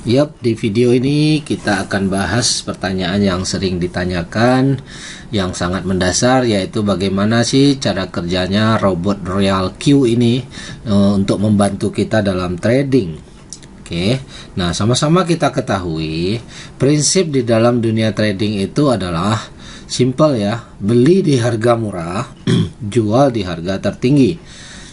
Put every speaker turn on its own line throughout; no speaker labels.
Yap, di video ini kita akan bahas pertanyaan yang sering ditanyakan, yang sangat mendasar, yaitu bagaimana sih cara kerjanya robot Royal Q ini untuk membantu kita dalam trading. Oke, nah sama-sama kita ketahui prinsip di dalam dunia trading itu adalah simple ya, beli di harga murah, jual di harga tertinggi.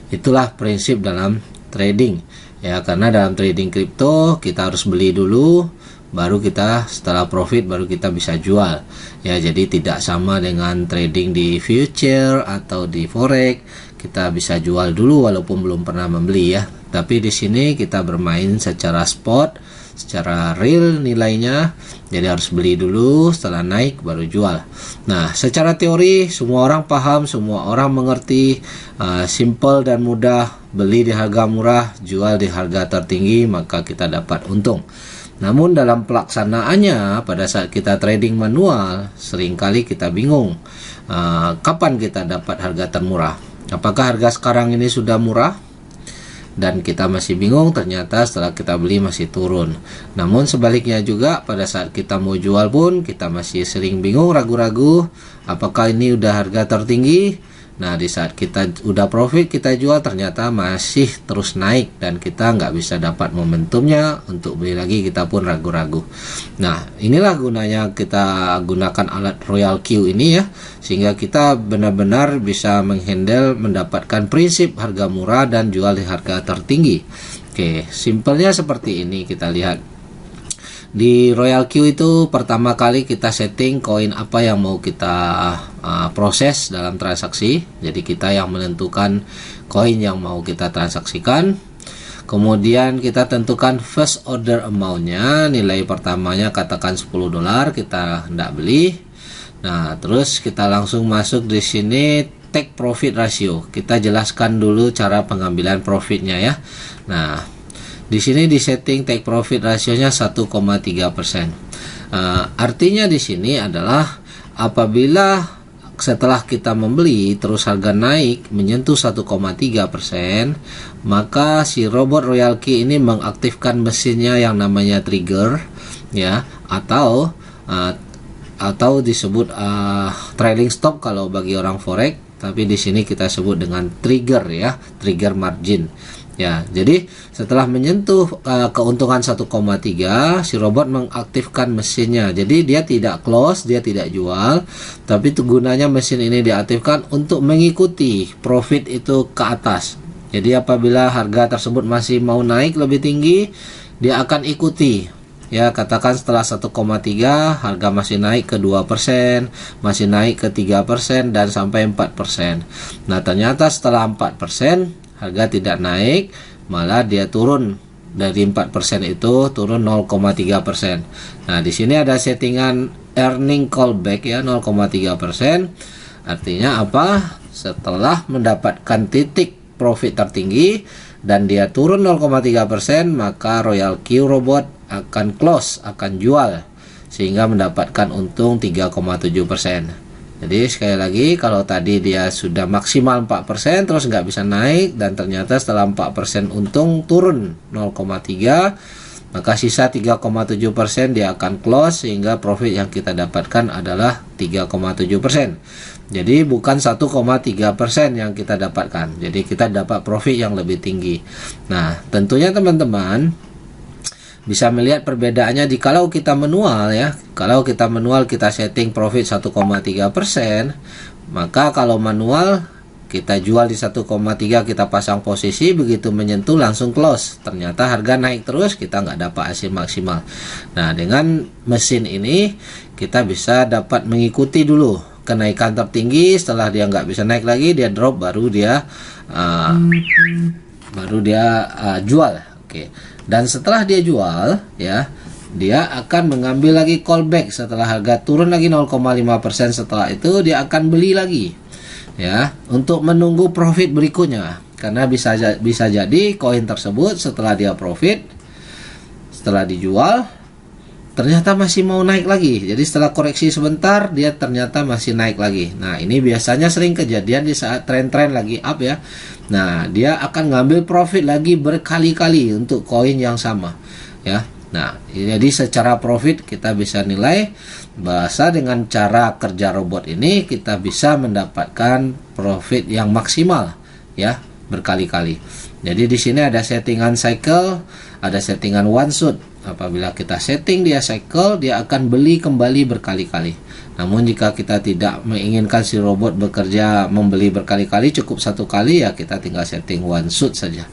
Itulah prinsip dalam trading. Ya, karena dalam trading kripto kita harus beli dulu, baru kita setelah profit baru kita bisa jual. Ya, jadi tidak sama dengan trading di future atau di forex. Kita bisa jual dulu walaupun belum pernah membeli ya. Tapi di sini kita bermain secara spot, secara real nilainya. Jadi harus beli dulu, setelah naik baru jual. Nah, secara teori semua orang paham, semua orang mengerti, simple dan mudah. Beli di harga murah, jual di harga tertinggi, maka kita dapat untung. Namun dalam pelaksanaannya pada saat kita trading manual, seringkali kita bingung kapan kita dapat harga termurah. Apakah harga sekarang ini sudah murah? Dan kita masih bingung, ternyata setelah kita beli masih turun. Namun sebaliknya juga pada saat kita mau jual pun kita masih sering bingung, ragu-ragu apakah ini udah harga tertinggi. Nah, di saat kita udah profit kita jual, ternyata masih terus naik dan kita nggak bisa dapat momentumnya untuk beli lagi, kita pun ragu-ragu. Nah, inilah gunanya kita gunakan alat Royal Q ini ya, sehingga kita benar-benar bisa menghandle, mendapatkan prinsip harga murah dan jual di harga tertinggi. Oke, simpelnya seperti ini. Kita lihat di Royal Q itu pertama kali kita setting koin apa yang mau kita proses dalam transaksi. Jadi kita yang menentukan koin yang mau kita transaksikan. Kemudian kita tentukan first order amount-nya, nilai pertamanya katakan $10, kita hendak beli. Nah, terus kita langsung masuk di sini take profit ratio. Kita jelaskan dulu cara pengambilan profitnya ya. Nah, di sini di setting take profit rasionya 1,3%. Artinya di sini adalah apabila setelah kita membeli terus harga naik menyentuh 1,3%, maka si robot Royal Q ini mengaktifkan mesinnya yang namanya trigger ya, atau disebut trailing stop kalau bagi orang forex, tapi di sini kita sebut dengan trigger ya, trigger margin. Ya, jadi setelah menyentuh keuntungan 1,3, si robot mengaktifkan mesinnya. Jadi dia tidak close, dia tidak jual, tapi itu gunanya mesin ini diaktifkan untuk mengikuti profit itu ke atas. Jadi apabila harga tersebut masih mau naik lebih tinggi, dia akan ikuti. Ya, katakan setelah 1,3 harga masih naik ke 2%, masih naik ke 3% dan sampai 4%. Nah, ternyata setelah 4% harga tidak naik, malah dia turun dari 4% itu turun 0,3%. Nah, di sini ada settingan earning callback ya, 0,3%. Artinya apa? Setelah mendapatkan titik profit tertinggi dan dia turun 0,3%, maka Royal Q robot akan close, akan jual sehingga mendapatkan untung 3,7%. Jadi sekali lagi, kalau tadi dia sudah maksimal 4% terus nggak bisa naik, dan ternyata setelah 4% untung turun 0,3, maka sisa 3,7% dia akan close sehingga profit yang kita dapatkan adalah 3,7%. Jadi bukan 1,3% yang kita dapatkan. Jadi kita dapat profit yang lebih tinggi. Nah, tentunya teman-teman bisa melihat perbedaannya di kalau kita manual ya. Kalau kita manual kita setting profit 1,3%, maka kalau manual kita jual di 1,3, kita pasang posisi, begitu menyentuh langsung close. Ternyata harga naik terus, kita nggak dapat hasil maksimal. Nah, dengan mesin ini kita bisa dapat mengikuti dulu kenaikan tertinggi. Setelah dia nggak bisa naik lagi, dia drop, baru dia jual. Oke. Dan setelah dia jual ya, dia akan mengambil lagi callback setelah harga turun lagi 0,5%. Setelah itu dia akan beli lagi ya, untuk menunggu profit berikutnya. Karena bisa jadi koin tersebut setelah dia profit, setelah dijual ternyata masih mau naik lagi. Jadi setelah koreksi sebentar dia ternyata masih naik lagi. Nah, ini biasanya sering kejadian di saat tren-tren lagi up ya. Nah, dia akan ngambil profit lagi berkali-kali untuk koin yang sama ya. Nah, jadi secara profit kita bisa nilai bahasa dengan cara kerja robot ini kita bisa mendapatkan profit yang maksimal ya, berkali-kali. Jadi di sini ada settingan cycle, ada settingan one shot. Apabila kita setting dia cycle, dia akan beli kembali berkali-kali. Namun jika kita tidak menginginkan si robot bekerja membeli berkali-kali, cukup satu kali ya kita tinggal setting one shot saja.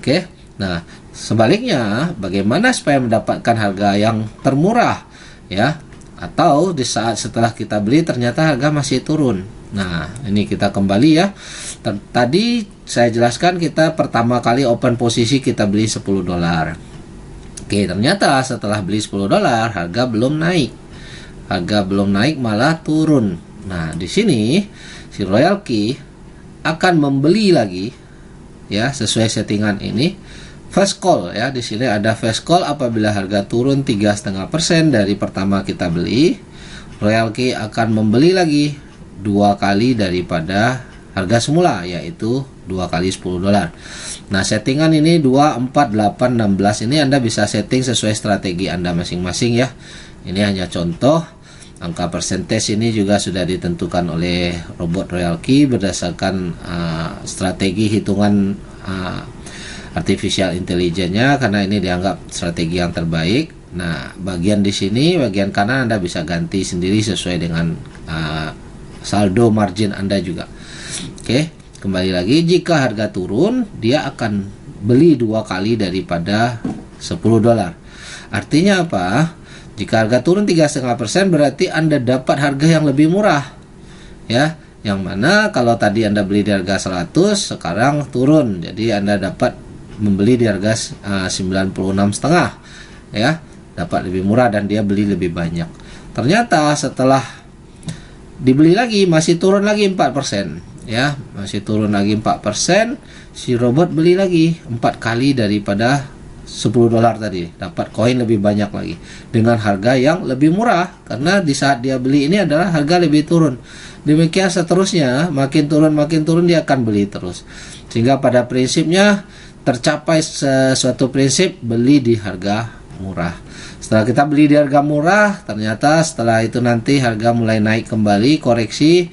Oke. Nah, sebaliknya bagaimana supaya mendapatkan harga yang termurah ya, atau di saat setelah kita beli ternyata harga masih turun. Nah, ini kita kembali ya. Tadi saya jelaskan kita pertama kali open posisi kita beli $10. Oke, ternyata setelah beli $10 harga belum naik. Harga belum naik malah turun. Nah, di sini si Royal Key akan membeli lagi ya sesuai settingan ini. Fast call ya, di sini ada fast call apabila harga turun 3,5% dari pertama kita beli, Royal Key akan membeli lagi 2 kali daripada harga semula, yaitu 2 kali $10. Nah, settingan ini 2, 4, 8, 16 ini Anda bisa setting sesuai strategi Anda masing-masing ya. Ini hanya contoh. Angka persentase ini juga sudah ditentukan oleh robot Royal Key berdasarkan strategi hitungan artificial intelligence-nya, karena ini dianggap strategi yang terbaik. Nah, bagian di sini, bagian kanan Anda bisa ganti sendiri sesuai dengan saldo margin Anda juga. Oke, kembali lagi, jika harga turun, dia akan beli 2 kali daripada $10. Artinya apa? Jika harga turun 3,5% berarti Anda dapat harga yang lebih murah. Ya, yang mana kalau tadi Anda beli di harga 100, sekarang turun. Jadi Anda dapat membeli di harga 96,5 ya, dapat lebih murah dan dia beli lebih banyak. Ternyata setelah dibeli lagi masih turun lagi 4% ya, masih turun lagi 4%, si robot beli lagi 4 kali daripada $10 tadi, dapat koin lebih banyak lagi dengan harga yang lebih murah, karena di saat dia beli ini adalah harga lebih turun. Demikian seterusnya, makin turun dia akan beli terus, sehingga pada prinsipnya tercapai suatu prinsip beli di harga murah. Setelah kita beli di harga murah, ternyata setelah itu nanti harga mulai naik kembali, koreksi.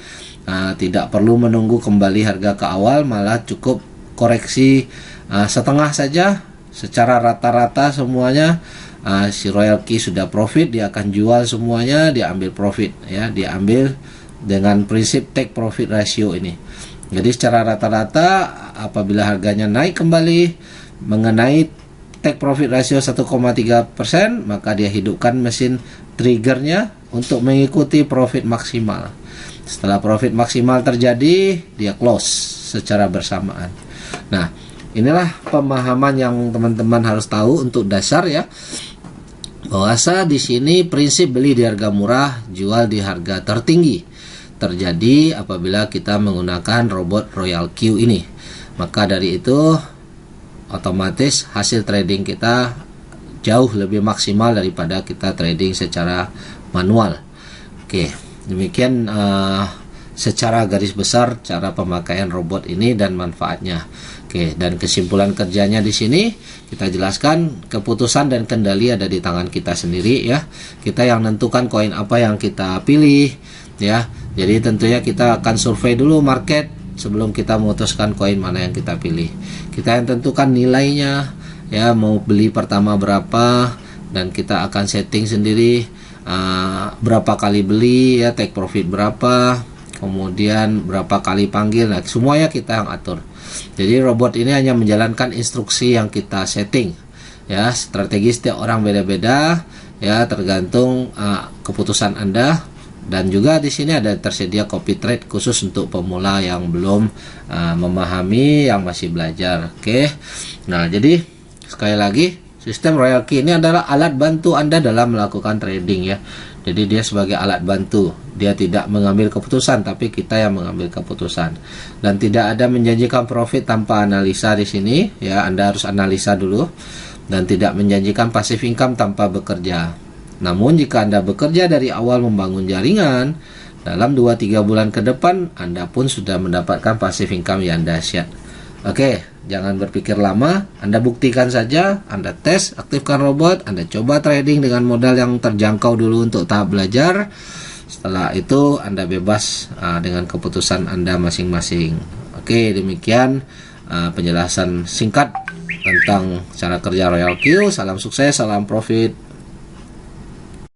Nah, tidak perlu menunggu kembali harga ke awal, malah cukup koreksi setengah saja. Secara rata-rata semuanya si Royal Key sudah profit, dia akan jual semuanya, dia ambil profit ya, dia ambil dengan prinsip take profit ratio ini. Jadi secara rata-rata apabila harganya naik kembali mengenai take profit ratio 1,3%, maka dia hidupkan mesin triggernya untuk mengikuti profit maksimal. Setelah profit maksimal terjadi, dia close secara bersamaan. Nah, inilah pemahaman yang teman-teman harus tahu untuk dasar ya. Bahwasa di sini prinsip beli di harga murah, jual di harga tertinggi terjadi apabila kita menggunakan robot Royal Q ini. Maka dari itu otomatis hasil trading kita jauh lebih maksimal daripada kita trading secara manual. Oke, demikian secara garis besar cara pemakaian robot ini dan manfaatnya. Oke, dan kesimpulan kerjanya di sini kita jelaskan, keputusan dan kendali ada di tangan kita sendiri ya. Kita yang menentukan koin apa yang kita pilih ya. Jadi tentunya kita akan survei dulu market sebelum kita memutuskan koin mana yang kita pilih. Kita yang tentukan nilainya ya, mau beli pertama berapa, dan kita akan setting sendiri berapa kali beli ya, take profit berapa, kemudian berapa kali panggil. Nah, semuanya kita yang atur. Jadi robot ini hanya menjalankan instruksi yang kita setting ya. Strategi setiap orang beda-beda ya, tergantung keputusan Anda. Dan juga di sini ada tersedia copy trade khusus untuk pemula yang belum memahami, yang masih belajar. Oke. Nah, jadi sekali lagi, sistem Royal Key ini adalah alat bantu Anda dalam melakukan trading ya. Jadi dia sebagai alat bantu. Dia tidak mengambil keputusan, tapi kita yang mengambil keputusan. Dan tidak ada menjanjikan profit tanpa analisa di sini ya. Anda harus analisa dulu, dan tidak menjanjikan passive income tanpa bekerja. Namun jika Anda bekerja dari awal membangun jaringan, dalam 2-3 bulan ke depan Anda pun sudah mendapatkan passive income yang dahsyat. Oke, jangan berpikir lama, Anda buktikan saja, Anda tes, aktifkan robot, Anda coba trading dengan modal yang terjangkau dulu untuk tahap belajar. Setelah itu Anda bebas dengan keputusan Anda masing-masing. Oke, demikian penjelasan singkat tentang cara kerja Royal Q. Salam sukses, salam profit.